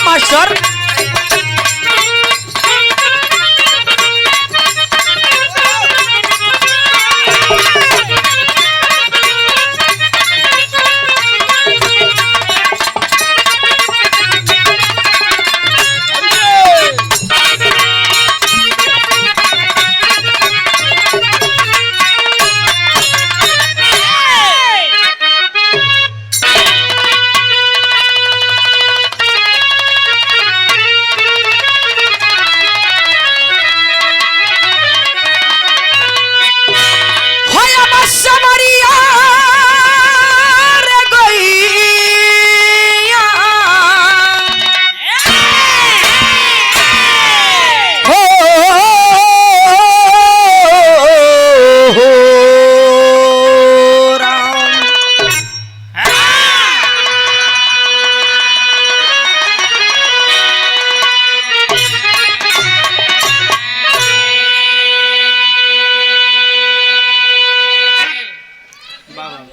Master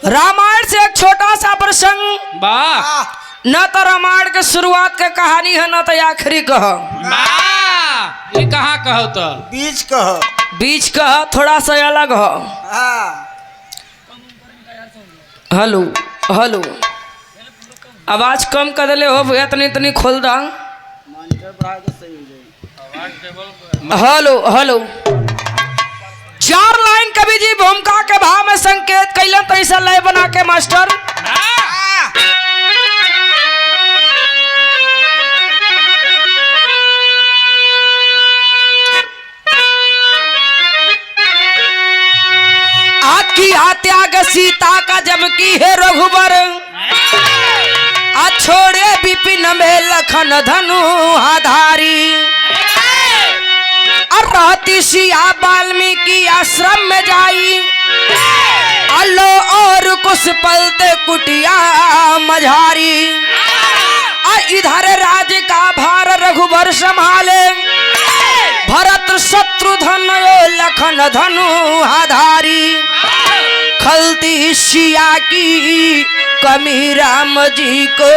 Ramayana से एक छोटा सा प्रसंग न तो रामायण के शुरुआत के कहानी है न तो आखिरी कह ये कहाँ कहो तो बीच कह थोड़ा सा अलग हो। हेलो हेलो आवाज कम कर दिले हो भैया तनी तनी खोल दा। हेलो हेलो 4 लाइन कवि जी भूमिका के भाव में संकेत कैलन तो ऐसा लय बना के मास्टर आखी त्याग सीता का जबकि है रघुबर छोड़े विपिन में लखन धनु आधारी और रहती सिया वाल्मीकि आश्रम में जाई अलो और कुछ पलते कुटिया मझारी इधर राज का भार रघुबर संभाले भरत शत्रुघ्न लखन धनु आधारी खलती सिया की कमी राम जी को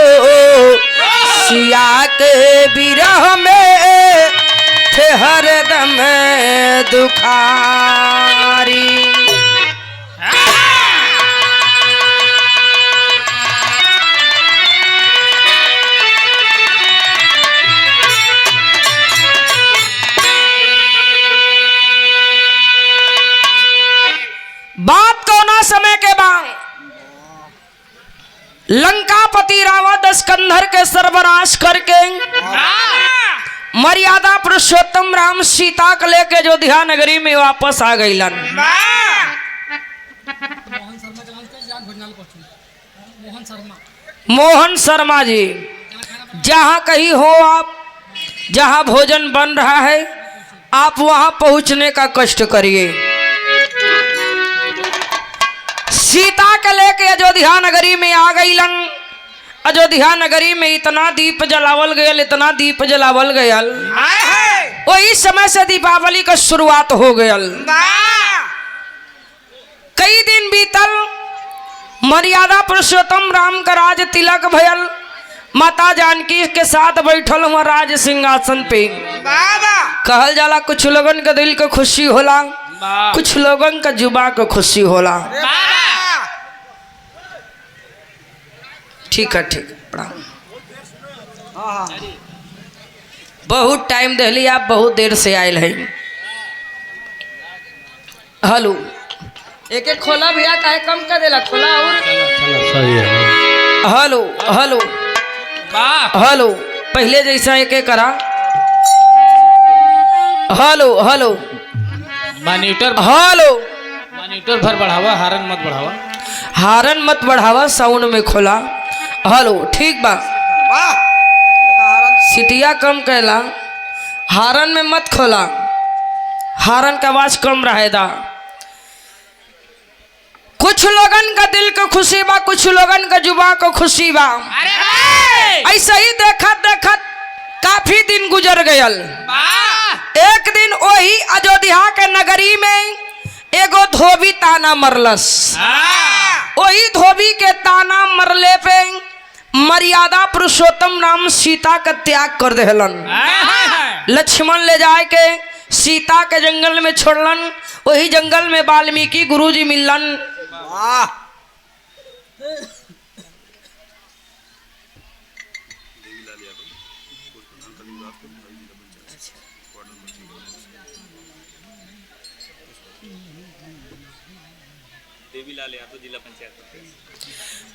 सिया के विरह में थे हरदम दुखारी। बात कोना समय के बाद लंकापति रावण स्कंधर के सर्वनाश करके मर्यादा पुरुषोत्तम राम सीता को लेके अयोध्या नगरी में वापस आ गईलन। मोहन शर्मा जी जहाँ कहीं हो आप, जहाँ भोजन बन रहा है आप वहां पहुंचने का कष्ट करिए। सीता के लेके अयोध्या नगरी में आ गईलन। अयोध्या नगरी में इतना दीप जलावल गयल, इतना दीप जलावल गयल, वही समय से दीपावली का शुरुआत हो गयल। कई दिन बीतल, मर्यादा पुरुषोत्तम राम का राज तिलक भयल, माता जानकी के साथ बैठल हुआ राज सिंहासन पे। कहल जाला कुछ लोगन का दिल को खुशी होला, कुछ लोगन का जुबा को खुशी होला। ठीक है ठीक है, बहुत टाइम दहली, आप बहुत देर से आयल है। हेलो एक एक खोला भैया, काहे कम कर देला, खोला और हेलो हेलो हेलो पहले जैसा एक एक करा। Hello hello monitor hello monitor भर बढ़ावा, हारन मत बढ़ावा, हारन मत बढ़ावा, साउंड में खोला। हेलो ठीक बा, सिटिया कम कैला, हारन में मत खोला। हारन का आवाज कम रहेगा। कुछ लोगन का दिल को खुशी बा, कुछ लोगन का जुबा को खुशी बा। ऐसा ही देखत देखत काफी दिन गुजर गयल। एक दिन वही अयोध्या के नगरी में एगो धोबी ताना मरलस। वही धोबी के ताना मरले पे मर्यादा पुरुषोत्तम राम सीता का त्याग कर देहलन। लक्ष्मण ले जाए के सीता के जंगल में छोड़लन। वही जंगल में वाल्मीकि गुरुजी मिलन।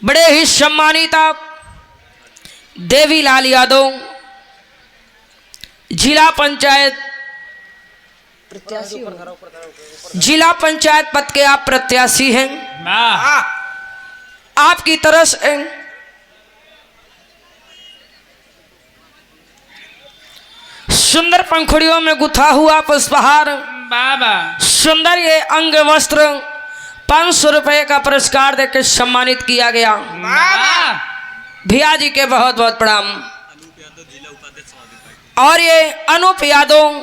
बड़े ही सम्मानित देवीलाल यादव जिला पंचायत पद के आप प्रत्याशी हैं। आपकी तरफ से सुंदर पंखुड़ियों में गुथा हुआ पुष्पहार, सुंदर ये अंग वस्त्र 500 रुपए का पुरस्कार देकर सम्मानित किया गया। भैया जी के बहुत बहुत प्रणाम। और ये अनूप यादव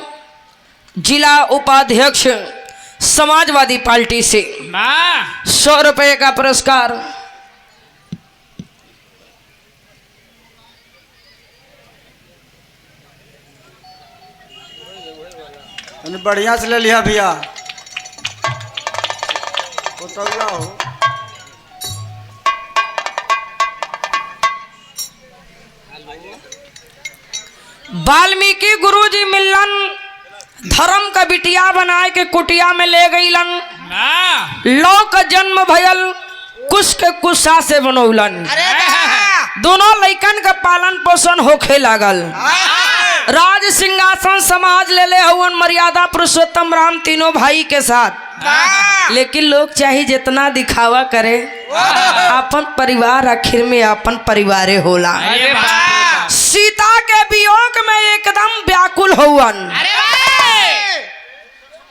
जिला उपाध्यक्ष समाजवादी पार्टी से 100 रुपए का पुरस्कार। बढ़िया से ले लिया भैया। वाल्मीकि गुरुजी मिलन धर्म का बिटिया बनाए के कुटिया में ले गईलन। लौ का जन्म भयल कुश के कुशा से बनौलन। दोनों लइकन का पालन पोषण होखे लागल। राज सिंहासन समाज ले हवन मर्यादा पुरुषोत्तम राम तीनों भाई के साथ। लेकिन लोग चाहे जितना दिखावा करे, अपन परिवार आखिर में अपन परिवारे होला। सीता के वियोग में एकदम व्याकुल हुवन।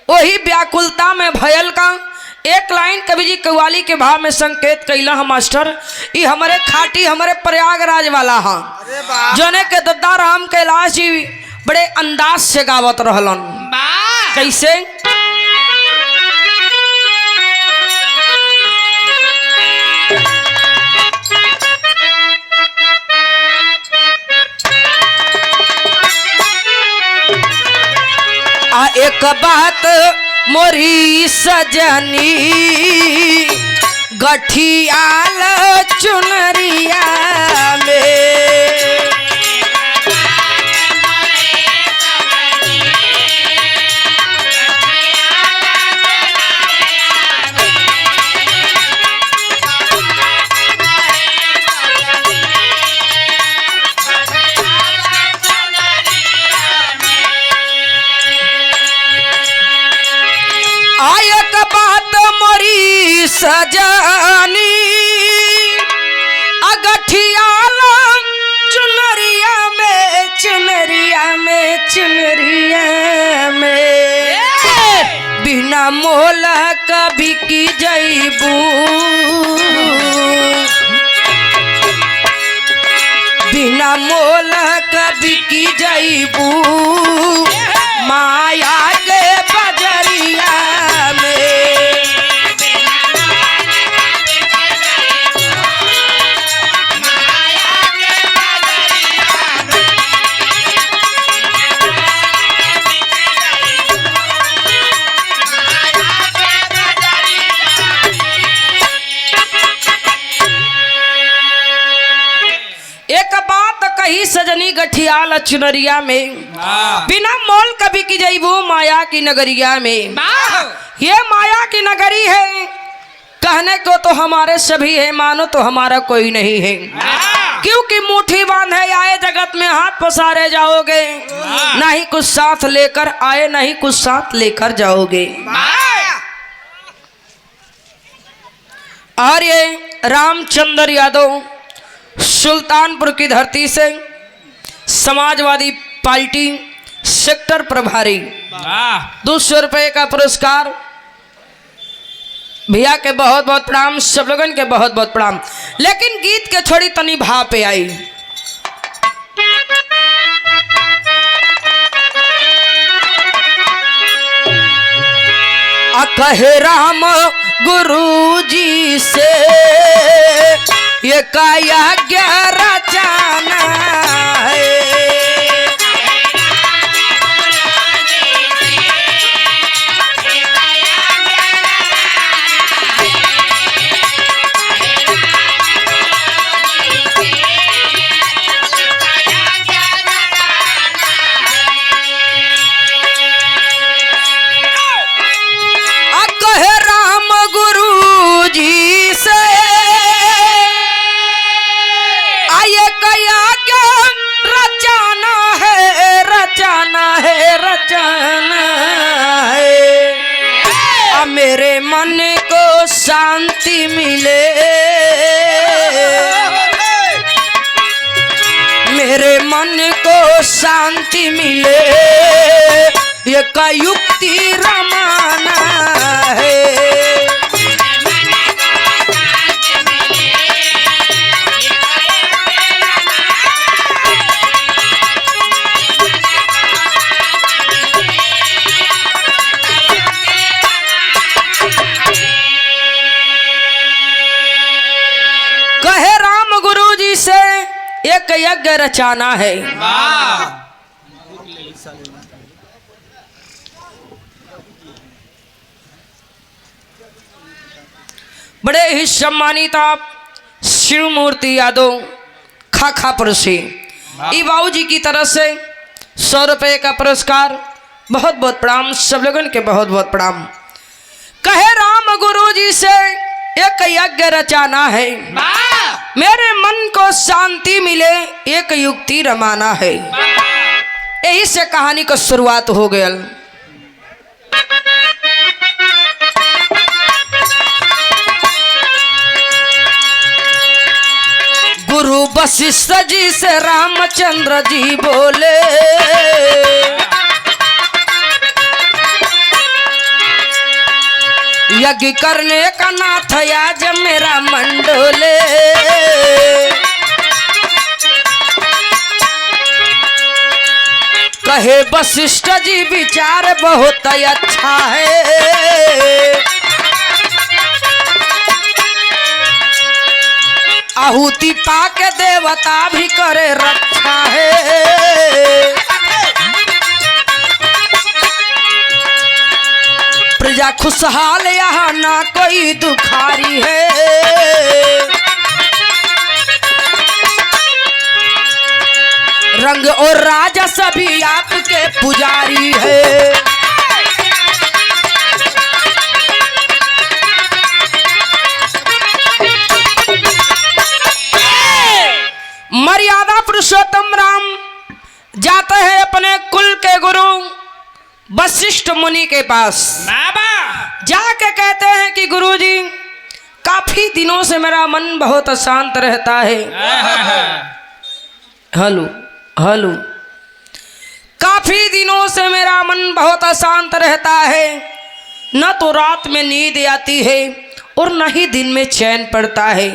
वही व्याकुलता में भयल का एक लाइन कवि जी कव्वाली के भाव में संकेत कैला है मास्टर। ये हमारे खाटी हमारे प्रयागराज वाला हाँ, जोने के दद्दा राम कैलाश जी बड़े अंदाज से गावत रहलन। कैसे? एक बात मोरी सजनी गठियाल चुनरिया में। आयक बात मोरी सजानी अगठियाल चुनरिया में, चुनरिया में, चुनरिया में। बिना मोल कभी की जईबू, बिना मोल कभी की जईबू माया के बजरिया में। एक बात कही सजनी गठियाल चुनरिया में, बिना मोल कभी की जईबू माया की नगरिया में। ये माया की नगरी है, कहने को तो हमारे सभी है, मानो तो हमारा कोई नहीं है। क्योंकि मुट्ठी बांधे आए जगत में हाथ पसारे जाओगे, नहीं कुछ साथ लेकर आए, नहीं कुछ साथ लेकर जाओगे। और ये रामचंद्र यादव सुल्तानपुर की धरती से समाजवादी पार्टी सेक्टर प्रभारी, वाह 200 रुपये का पुरस्कार। भैया के बहुत बहुत प्रणाम, सब लोगन के बहुत बहुत प्रणाम। लेकिन गीत के छोड़ी तनी भाव पे आई। कहे राम गुरु जी से ये काया रचाना है। मेरे मन को शांति मिले, मेरे मन को शांति मिले, ये का युक्ति रमाना है। कहे राम गुरु जी से एक यज्ञ रचाना है। वाह बड़े ही सम्मानित आप शिव मूर्ति यादव खाखापुर से ई बाबू जी की तरफ से 100 रुपये का पुरस्कार। बहुत बहुत प्रणाम, सब लोगों के बहुत बहुत प्रणाम। कहे राम गुरु जी से एक यज्ञ रचाना है, मेरे मन को शांति मिले, एक युक्ति रमाना है। यही से कहानी का शुरुआत हो गया। गुरु वशिष्ठ जी से रामचंद्र जी बोले, यज्ञ करने का नाथ आज मेरा मंडोले। कहे वशिष्ठ जी विचार बहुत अच्छा है, आहुति पाके देवता भी करे रक्षा है। प्रजा खुशहाल यहाँ ना कोई दुखारी है, रंग और राजा सभी आपके पुजारी है। मर्यादा पुरुषोत्तम राम जाते हैं अपने कुल के गुरु वशिष्ठ मुनि के पास। जाके कहते हैं कि गुरुजी काफी दिनों से मेरा मन बहुत अशांत रहता है। हेलो हेलो, काफी दिनों से मेरा मन बहुत अशांत रहता है, न तो रात में नींद आती है और न ही दिन में चैन पड़ता है।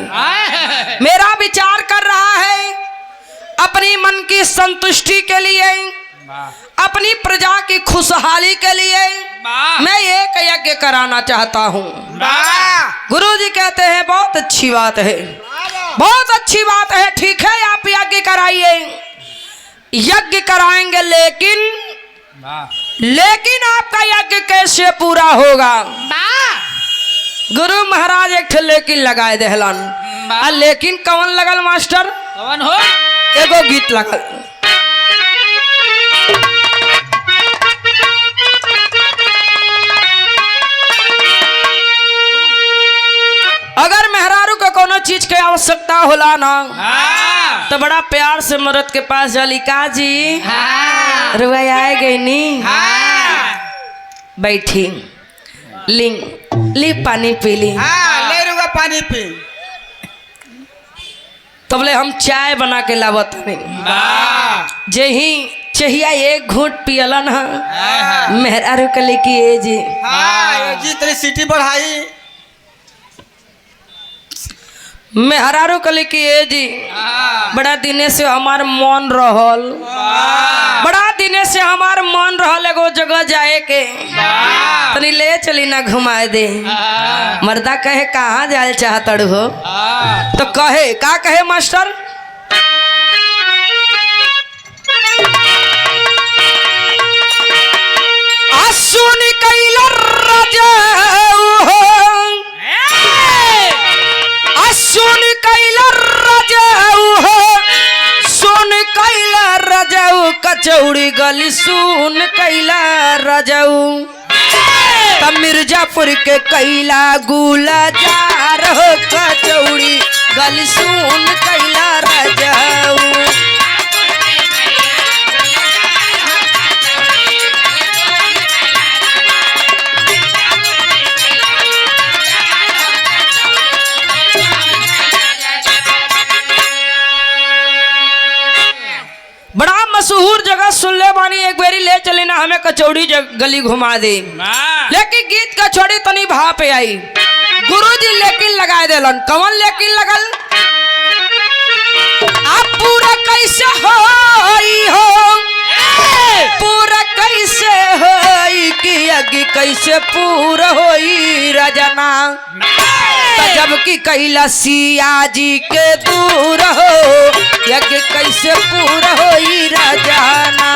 मेरा विचार कर रहा है अपनी मन की संतुष्टि के लिए, अपनी प्रजा की खुशहाली के लिए मैं एक यज्ञ कराना चाहता हूँ। गुरुजी कहते हैं बहुत अच्छी बात है, बहुत अच्छी बात है, ठीक है आप यज्ञ कराइए, यज्ञ कराएंगे, लेकिन आपका यज्ञ कैसे पूरा होगा। गुरु महाराज एक लेकिन लगाए दहलन। लेकिन कौन लगल मास्टर? कौन हो? एगो गीत लगल। अगर मेहरारू को कोनो चीज के आवश्यकता होला ना तो बड़ा प्यार से मर्द के पास जाली, का जी रुआ आए गई नी, बैठी ली पानी पी ली, ले रुआ पानी पी। तबले हम चाय बना के लावत नहीं। जे ही चाहिए एक घूंट पियलन हा हाँ। मेहरारू कले की ए जी हाँ ये जी तेरी सीटी बढ़ाई। मेहरारू कले की ए जी बड़ा दिने से हमार मन रहल बड़ा दिने से हमार मन रहल एगो जगह जाए के तनी ले चली ना घुमाए दे। मर्दा कहे कहाँ जाए चाहतड़ हो तो कहे का कहे मास्टर सुन कैला रजाऊ हो सुन कैला रजाऊ हो सुन कैला रजाऊ कचौड़ी गली सुन कैला रजाऊ तब मिर्जापुर के कैला गुला जार हो कचौड़ी गली सुन कैला रजाऊ। बड़ा मशहूर जगह सुन ले बानी एक बारी ले चले ना हमें कचौड़ी गली घुमा दे लेकिन गीत का छोड़ी तनी भाव पे आई गुरुजी लेकिन लगाए देलन कवन लेकिन लगल आप पूरा कैसे होई हो पूरा कैसे होई कि अगी कैसे पूरा होई रजना जबकि कैला सिया जी के दूर हो यज्ञ कैसे पूरा होई राजाना।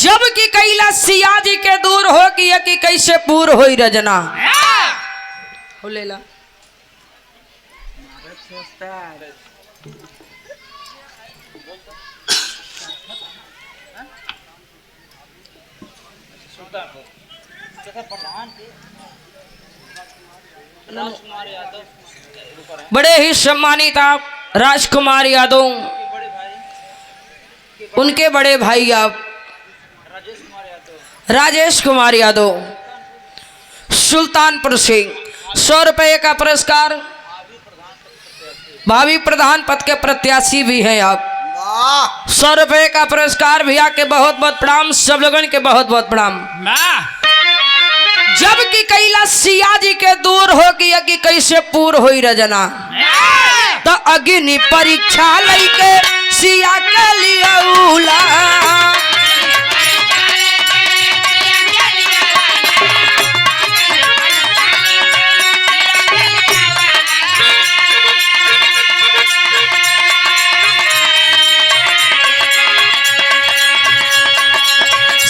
जब की कैला सिया जी के दूर हो कि कैसे पूर होई रजना हो लेला बड़े ही सम्मानित आप राजकुमार यादव उनके बड़े भाई आप राजेश कुमार यादव सुल्तानपुर से 100 रुपये का पुरस्कार भावी प्रधान पद के प्रत्याशी भी हैं आप 100 रुपये का पुरस्कार भैया के बहुत बहुत प्रणाम सब लोगों के बहुत बहुत प्रणाम। जब की कैला सिया जी के दूर हो कि कैसे पूर होई रजना तो अग्नि परीक्षा लैके सिया के लियौला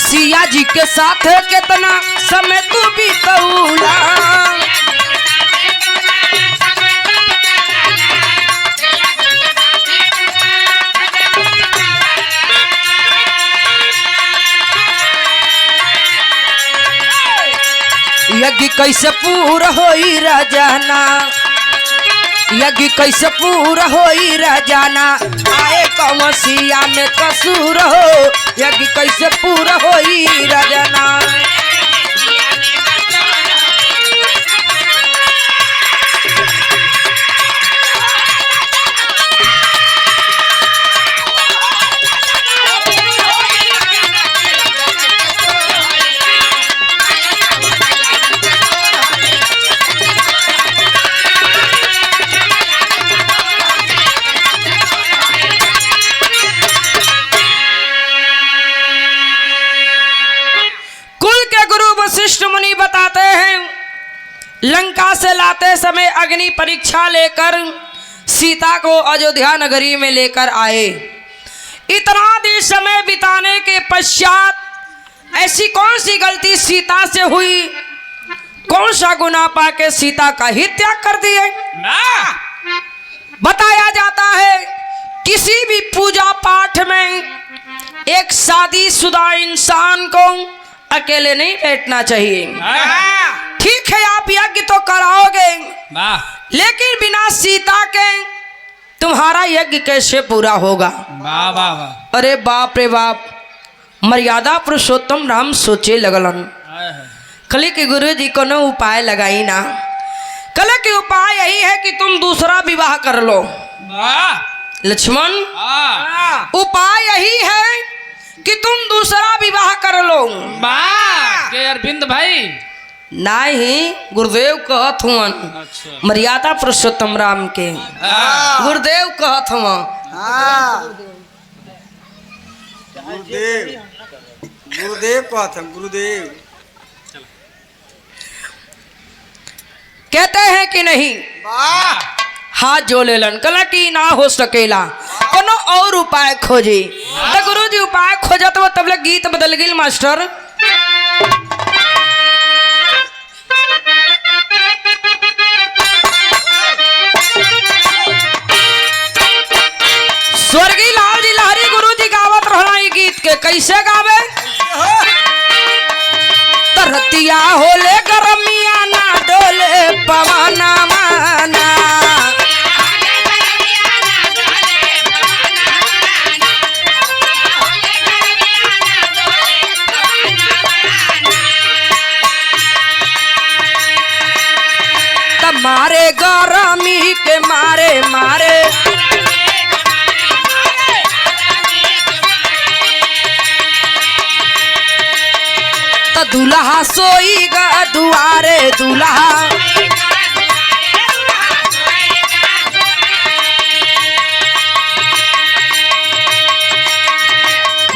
सिया जी के साथ कितना समय तू बीतौला यज्ञ कैसे पूरा होई राजाना यज्ञ कैसे पूरा होई राजाना आए कमसिया में कसूर हो यज्ञ कैसे पूरा होई राजाना। वशिष्ठ मुनि बताते हैं लंका से लाते समय अग्नि परीक्षा लेकर सीता को अयोध्या नगरी में लेकर आए। इतना दिन समय बिताने के पश्चात ऐसी कौन सी गलती सीता से हुई कौन सा गुनाह पाके सीता का ही त्याग कर दिए। बताया जाता है किसी भी पूजा पाठ में एक शादीशुदा इंसान को अकेले नहीं बैठना चाहिए। ठीक है, आप यज्ञ तो कराओगे, वाह लेकिन बिना सीता के तुम्हारा यज्ञ कैसे पूरा होगा? वाह वाह वाह। अरे बाप रे बाप, मर्यादा पुरुषोत्तम राम सोचे लगलन। कले के गुरु जी को न उपाय लगाई ना। कले के उपाय यही है कि तुम दूसरा विवाह कर लो। वाह लक्ष्मण, उपाय यही है कि तुम दूसरा विवाह कर लो। वाह के अरविंद भाई नहीं, गुरुदेव कहत हुआ, अच्छा मर्यादा पुरुषोत्तम राम के गुरुदेव कहत हुआ। गुरुदेव गुरुदेव कहते हैं, गुरुदेव कहते हैं कि नहीं, हाथ जो लेलन कला की ना हो सकेला, कोनो और उपाय खोजी। तो गुरु जी उपाय खोजत वो तब लग गीत बदल गई मास्टर। स्वर्गीय लाल जी लहरी गुरु जी गावत रहना ई गीत के। कैसे गावे? तरतिया होले गरमिया ना डोले पवना माना। तब मारे गरमी के मारे मारे दूल्हा सोईगा दुआरे दूल्हा।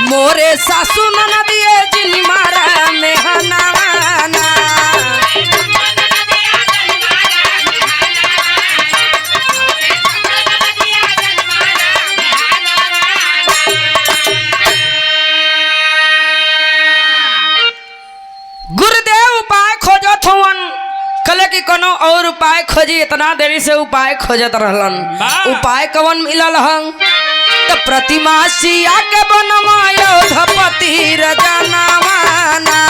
मोरे सासू नदिए जिन मारा में हनावाना। गुरुदेव उपाय खोजत हुवन, कले की कोनो और उपाय खोजी। इतना देरी से उपाय खोजत रहलन। उपाय कवन मिलल हन? तो प्रतिमा सिया के बनवा योधपति रजनवाना।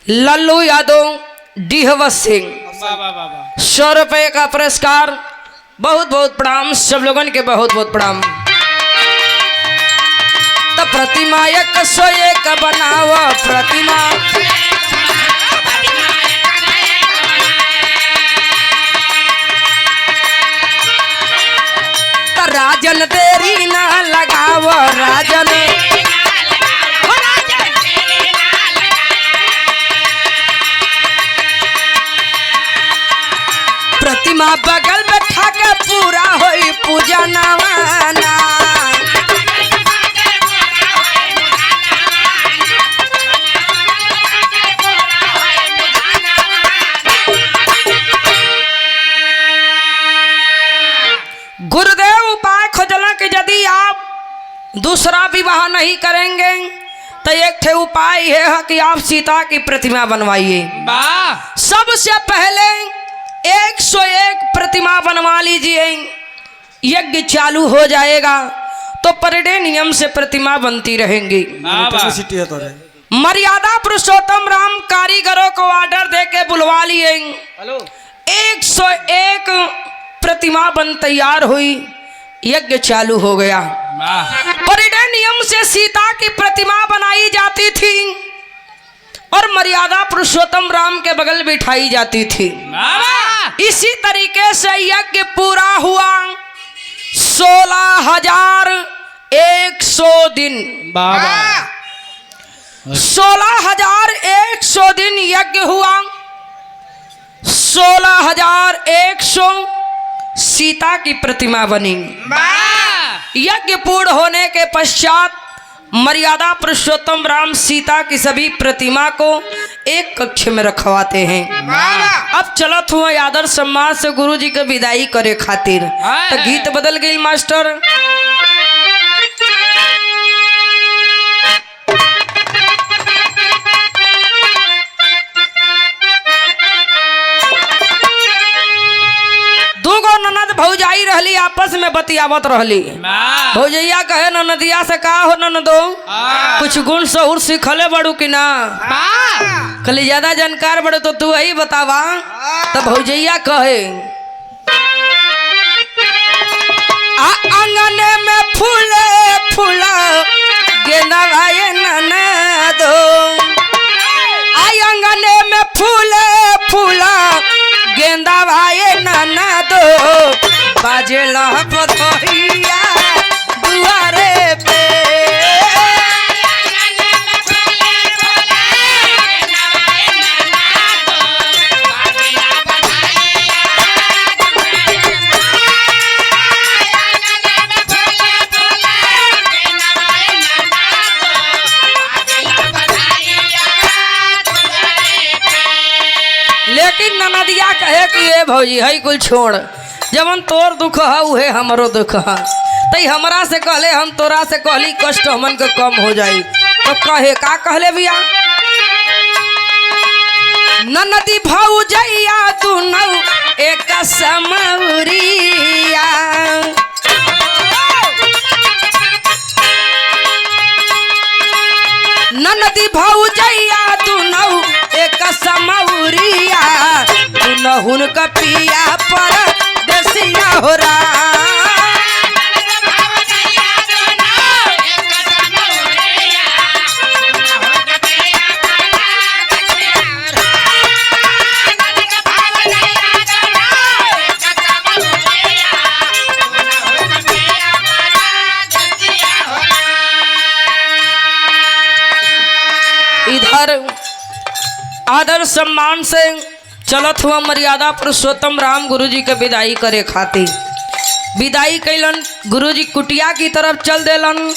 लल्लू यादव डीहवत सिंह, 100 रुपये का पुरस्कार। बहुत बहुत प्रणाम सब लोगन के, बहुत बहुत प्रणाम। तो प्रतिमा 101 बनाव प्रतिमा। तो राजन देरी ना लगाव राजन। प्रतिमा बगल बैठा के पूरा होई पूजा नवाना। गुरुदेव उपाय खोजला कि यदि आप दूसरा विवाह नहीं करेंगे तो एक ठे उपाय है कि आप सीता की प्रतिमा बनवाइए। सबसे पहले 101 प्रतिमा बनवा लीजिए, यज्ञ चालू हो जाएगा तो पर डे नियम से प्रतिमा बनती रहेंगी। मर्यादा पुरुषोत्तम राम कारीगरों को ऑर्डर देके बुलवा लिए। 101 प्रतिमा बन तैयार हुई, यज्ञ चालू हो गया। पर डे नियम से सीता की प्रतिमा बनाई जाती थी और मर्यादा पुरुषोत्तम राम के बगल बिठाई जाती थी। इसी तरीके से यज्ञ पूरा हुआ 16,100 दिन। 16,100 दिन यज्ञ हुआ। 16,100 सीता की प्रतिमा बनी। यज्ञ पूर्ण होने के पश्चात मर्यादा पुरुषोत्तम राम सीता की सभी प्रतिमा को एक कक्ष में रखवाते हैं। अब चलत हुआ आदर सम्मान से गुरु जी के विदाई करे खातिर। तो गीत बदल गई मास्टर। दूगो ननद भौजाई रहली, आपस में बतियावत रहली। भौजैया कहे ननदिया से का हो ननदो, कुछ गुण सहूर सीखले बड़ू कि ना? कली ज्यादा जानकार बड़ो तो तू यही बतावा। तो भौजैया कहे आंगने में फूले फूला गेंदा भाई ननदो, आई आंगने में फूले फूला गेंदा भाई ननदो, बाजेला पतोहिया दुआरे पे। लेकिन ननदिया कहे कि ये भौजी है कुल छोड़, जवन तोर दुख है उहे हमरो दुख है, तई हमरा से कहले हम तोरा से कहली कष्ट हमन के कम हो जाई। तो कहे का कहले बिया ननदी भौजैया दुनौ एक समौरिया, ननदी भौजैया दुनौ एक समौरिया, दुनहुन का पिया पर देसिया हो रहा। इधर आदर सम्मान से चलत हुआ मर्यादा पुरुषोत्तम राम गुरु जी के विदाई करे खातिर। विदाई कैलन, गुरु जी कुटिया की तरफ चल देलन।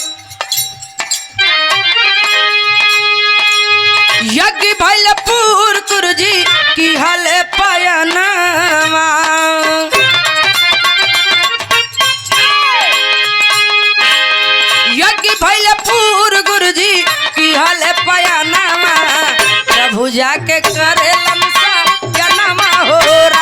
यज्ञ भैलपुर गुरु जी की हले पयनवा, यज्ञ भैलपुर गुरु जी की हले पयनवा, प्रभु जाके करे जनमा हो रहा।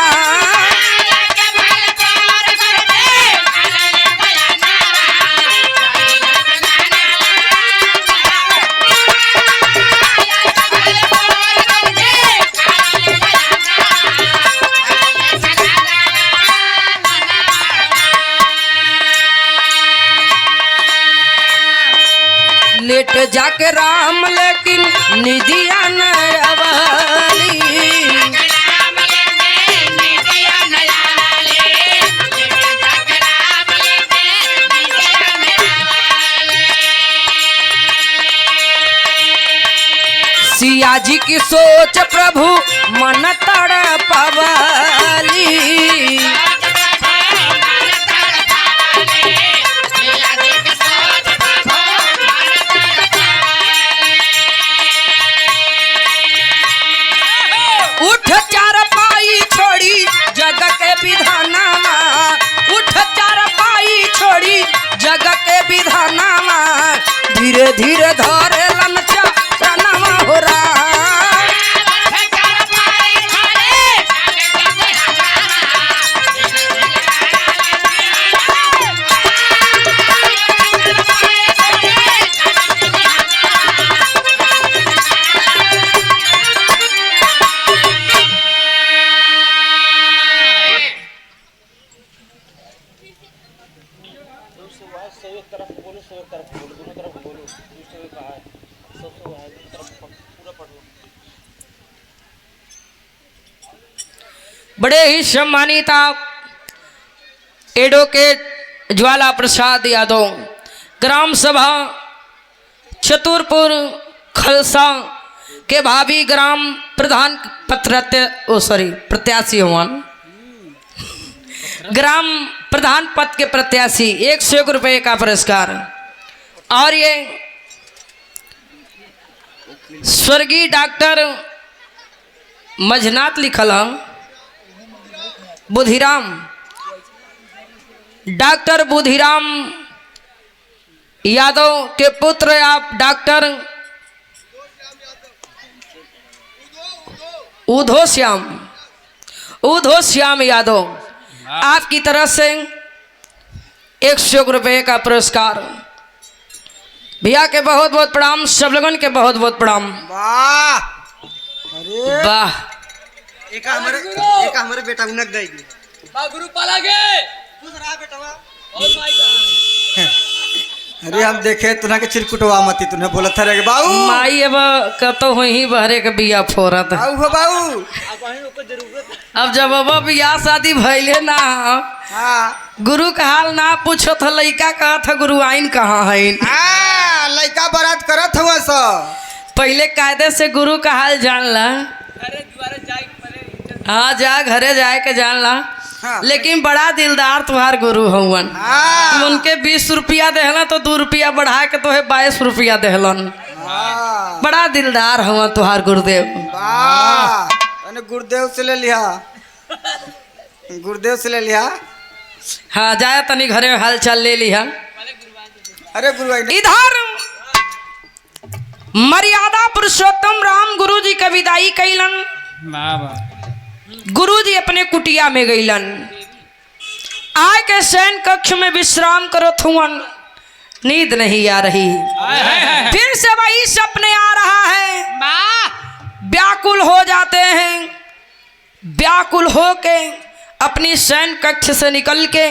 लेट जाके राम लेकिन निदिया न अवाली, सिया जी की सोच प्रभु मन तड़पवाली, उठ चारपाई छोड़ी जग के विधानामा, उठ चारपाई छोड़ी जग के विधानामा, धीरे धीरे धरे लनचा चनमा हो रहा। बड़े ही सम्मानित एडवोकेट ज्वाला प्रसाद यादव, ग्राम सभा चतुरपुर खलसा के भावी ग्राम प्रधान प्रत्याशी हुआ, ग्राम प्रधान पद के प्रत्याशी 101 रुपये का पुरस्कार। और ये स्वर्गीय डॉक्टर मझनाथ लिखल हम बुधिराम, डॉक्टर बुधिराम यादव के पुत्र आप डॉक्टर उधो श्याम यादव, आपकी तरफ से 100 रुपये का पुरस्कार। भैया के बहुत बहुत प्रणाम, सब लोगन के बहुत बहुत प्रणाम। वाह अरे वाह, एक हमारे बेटा उनक देगी गुरु पाला गे खुश रहा बेटा। अरे हम देखे तुना के चिरकुटवा मती तूने बोला था रे बाऊ माई अब कतो ही बहरे के बिया फोरत। बाऊ हो बाऊ। अब जब अब बिया शादी भइले ना, हाँ गुरु का हाल ना पूछो था, लइका कहा था गुरु आइन कहाँ है। लड़का बारात करत हुआ सब पहले कायदे से गुरु का हाल जान ला। हाँ जा घरे जाए के जान ला। हाँ। लेकिन बड़ा दिलदार तुम्हार गुरु हवन। हाँ। उनके 20 रुपया देहलन तो 2 रुपया बढ़ा के तो है 22 रुपया देहलन। बड़ा दिलदार हवन तुम्हार गुरुदेव। वाह गुरुदेव से ले लिया, गुरुदेव से ले लिया। हाँ जाए तनी घरे हाल चाल ले लिया। अरे गुरु इधर मर्यादा पुरुषोत्तम राम गुरु जी का विदाई कैलन। गुरु जी अपने कुटिया में गईलन। आय के शयन कक्ष में विश्राम करत हुवन, नींद नहीं आ रही। फिर से वही सपने आ रहा है। व्याकुल हो जाते हैं, व्याकुल होके अपनी शयन कक्ष से निकल के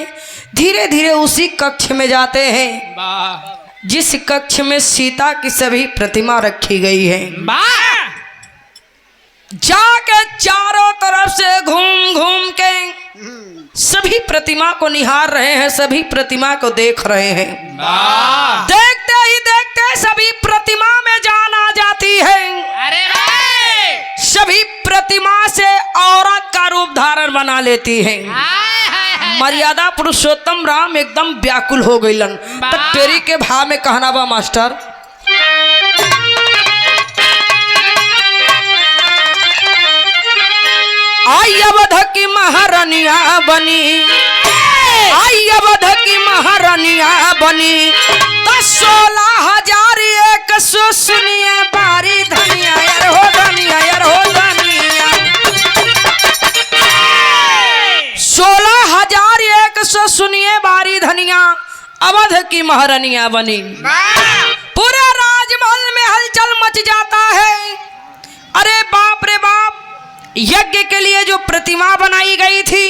धीरे धीरे उसी कक्ष में जाते हैं जिस कक्ष में सीता की सभी प्रतिमा रखी गई है। जाके चारों तरफ से घूम घूम के सभी प्रतिमा को निहार रहे हैं, सभी प्रतिमा को देख रहे हैं। देखते ही देखते सभी प्रतिमा में जान आ जाती है। अरे सभी प्रतिमा से औरत का रूप धारण बना लेती है। मर्यादा पुरुषोत्तम राम एकदम व्याकुल हो गईलन। तो तेरी के भाव में कहना बा मास्टर, आई अवध की महारानिया बनी, आई अवध की महारानिया बनी, 16,000 एक सौ सुनिए बारी धनिया यार हो धनिया यार हो धनिया। 16,000 एक सौ सुनिए बारी धनिया, अवध की महारानिया बनी। पूरे राजमहल में हलचल मच जाता है। अरे बाप रे बाप, यज्ञ के लिए जो प्रतिमा बनाई गई थी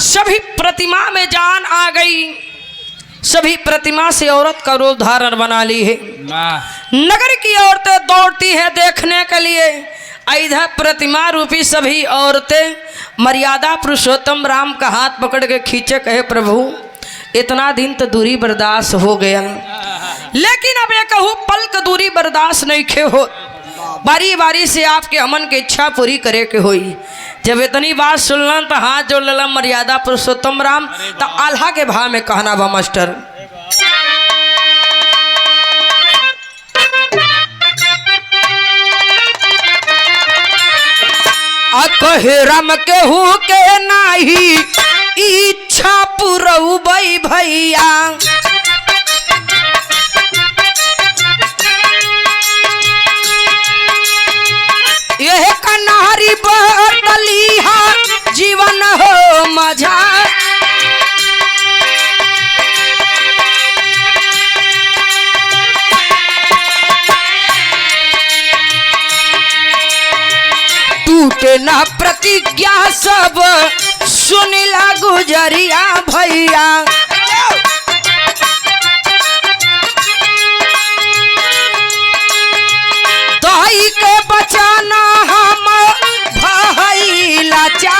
सभी प्रतिमा में जान आ गई। सभी प्रतिमा से औरत का रूप धारण बना ली है। नगर की औरतें दौड़ती हैं देखने के लिए। इधर प्रतिमा रूपी सभी औरतें मर्यादा पुरुषोत्तम राम का हाथ पकड़ के खींचे, कहे प्रभु इतना दिन तो दूरी बर्दाश्त हो गया, लेकिन अब ये कहूँ पल का दूरी बर्दाश्त नहीं खे हो। बारी बारी से आपके अमन की इच्छा पूरी करे के होई। जब इतनी बात सुनलन तो हाथ जोड़ लेला मर्यादा पुरुषोत्तम राम। तो आल्हा के भाव में कहना बा मास्टर, कहे राम केहू के नाही इच्छा पुरऊ बई भैया, यह कन्हारी बदलिहा जीवन हो मजा। टूटे ना प्रतिज्ञा सब सुनिला गुजरिया भैया, दही के बचाना हम भाई लाचा।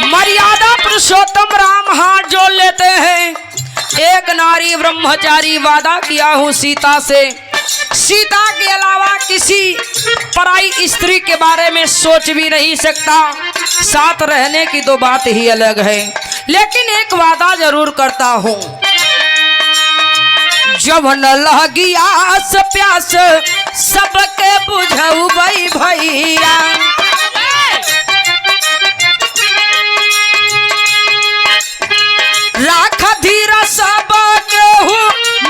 मर्यादा पुरुषोत्तम राम हाथ जोड़ लेते हैं। एक नारी ब्रह्मचारी वादा किया हूँ सीता से, सीता के अलावा किसी पराई स्त्री के बारे में सोच भी नहीं सकता। साथ रहने की तो बात ही अलग है, लेकिन एक वादा जरूर करता हूँ, जब न लगी आस प्यास सबके बुझऊ भाई भैया। राख धीरा सब केहू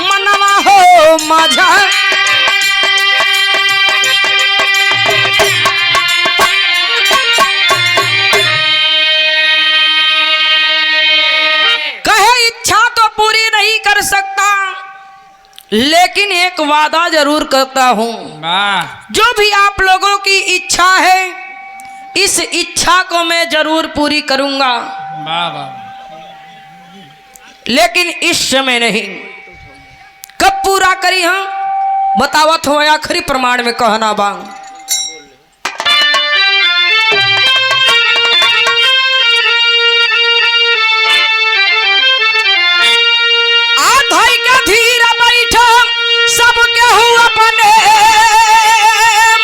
मनवा हो मजा। कहे इच्छा तो पूरी नहीं कर सकता, लेकिन एक वादा जरूर करता हूँ, जो भी आप लोगों की इच्छा है इस इच्छा को मैं जरूर पूरी करूंगा, लेकिन इस समय नहीं। कब पूरा करी हम बतावत हो, आखिरी प्रमाण में कहना बा। आधाई का धीर बैठा सब केहू अपने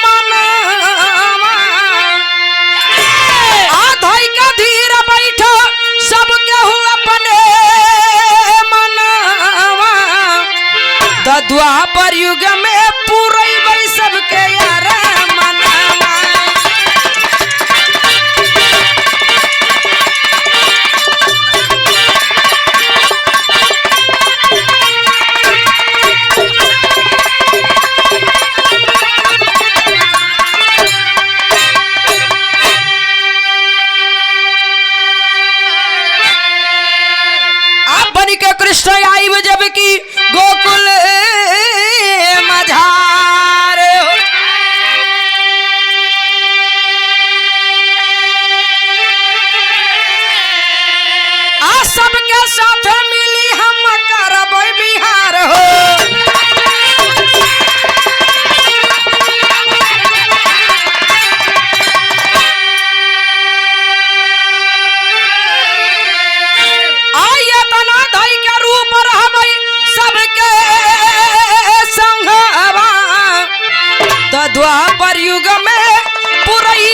मनवा। आधाई का धीर बैठा सब केहू अपने द्वापर युग में पूरे सबके यार मनवा। आप बनी के कृष्ण आई जब की गोकुल मझार आ सबके साथ मिली हम करब बिहार हो। आयतना धई के रूप रहबै सबके संघवा, द्वापर युग में पुरई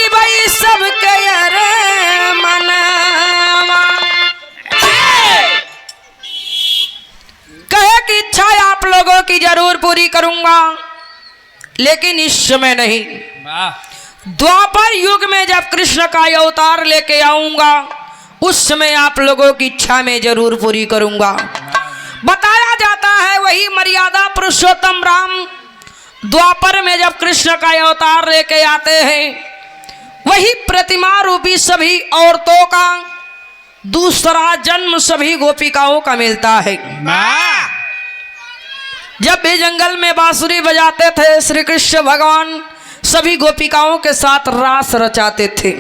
सबके रे मनवा। कहे कि इच्छा आप लोगों की जरूर पूरी करूंगा, लेकिन इस समय नहीं। द्वापर युग में जब कृष्ण का अवतार लेके आऊंगा उस समय आप लोगों की इच्छा में जरूर पूरी करूंगा। बताया जाता है वही मर्यादा पुरुषोत्तम राम द्वापर में जब कृष्ण का अवतार लेके आते हैं, वही प्रतिमा रूपी सभी औरतों का दूसरा जन्म सभी गोपिकाओं का मिलता है। जब भी जंगल में बांसुरी बजाते थे श्री कृष्ण भगवान सभी गोपिकाओं के साथ रास रचाते थे।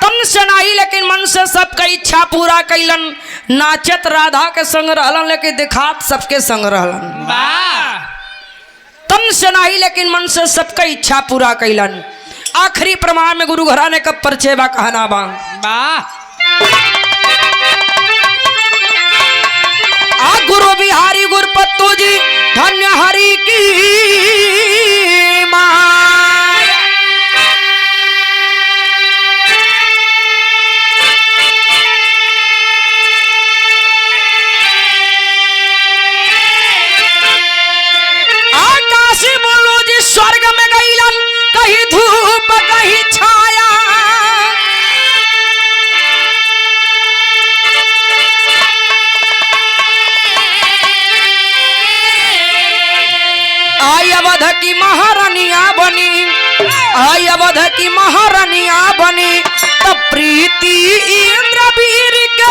तन से नहीं लेकिन मन से सबका इच्छा पूरा कैलन। नाचत राधा के संग रहलन, लेकिन दिखात सबके संग रहलन। तन से नहीं लेकिन मन से सबका इच्छा पूरा कैलन। आखिरी प्रमाण में गुरु घराने का परिचय बा कहना बा। आ गुरु बिहारी गुरपत्तू जी धन्य हरि की माया। आकाशी बोलो जी स्वर्ग में गईलन, कहीं धूप कहीं छाया। आई अवध की महारानिया बनी, आई अवध की महारानिया बनी, तब प्रीति इंद्र वीर के